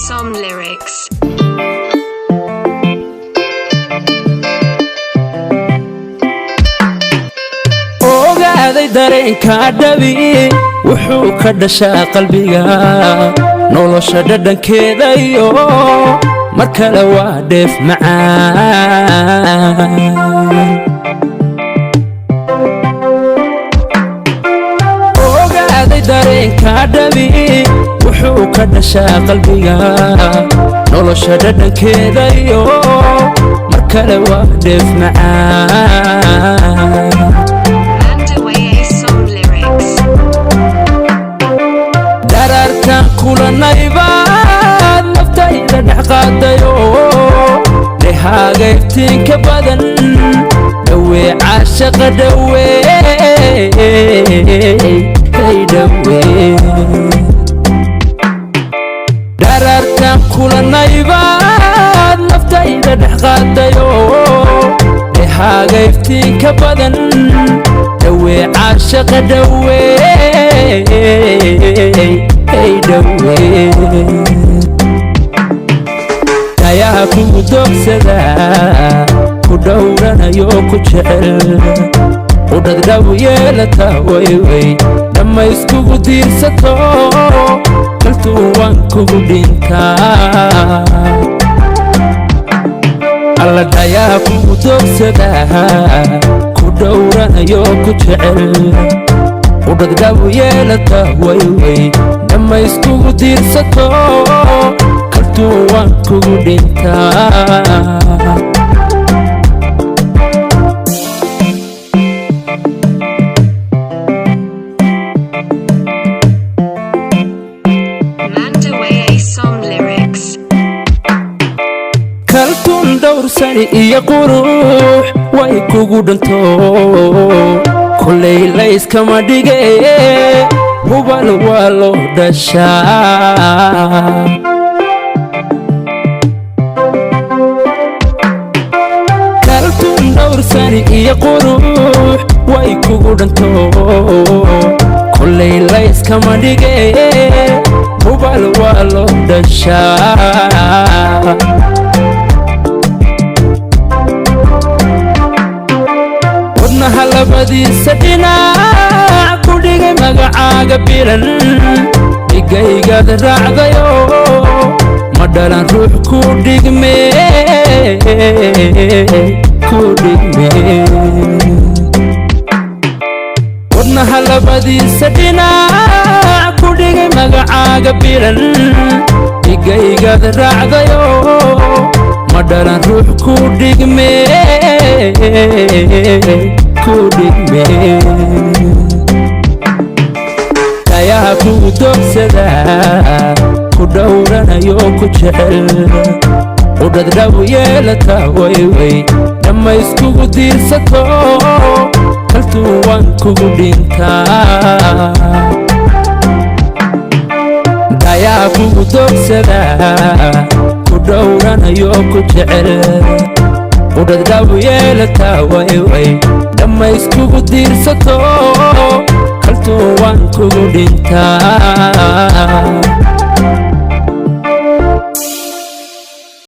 Some lyrics. ogaaday dareenka dhabi wuxuu ka dhashaa qalbiga nolosha dhadhankeeda iyo mar kale waa dheef macaan ogaaday dareenka dhabi wuxuu ka dhashaa qalbiga nolosha dhadhankeeda iyo mar kale waa dheef macaan dararkan kulanaybaad naftayda dhex qaadayo lehaaga iftiinka badan dhawee caashaqa dararkan kulanaybaad naftayda dhex qaadayo lehaaga iftiinka badan dhawee caashaqa dayaha kugu doogsadaa ku dhowranayo ku jecel udhadhaw yeelata wayway dhammayskugu diirsato kaltuu waan kugu dhintaa alla dayaha kugu doogsadaa ku dhowranayo ku jecel udhadhaw yeelata wayway dhammayskugu diirsato kaltuu waan kugu dhintaa kaltuun dhowrsani iyo qurux way kugu dhanto kullay layskama dhige hubal waa loo dhashaa kaltuun dhowrsani iyo qurux way kugu dhanto kullay layskama dhige hubal waa loo dhashaa wadnaha labadiisa dhinac ku dhigay magacaaga bilan dhigaygad raacdayo ma dhalan ruux ku dhigme wadnaha labadiisa dhinac ku dhigay magacaaga bilan dhigaygad raacdayo ma dhalan ruux ku dhigme dayaha kugu doogsadaa ku dhowranayo ku jecel udhadhaw yeelata wayway dhammayskugu diirsato kaltuu waan kugu dhintaa dayaha kugu doogsadaa ku dhowranayo ku jecel udhadhaw yeelata wayway dhammayskugu diirsato kaltuu waan kugu dhintaa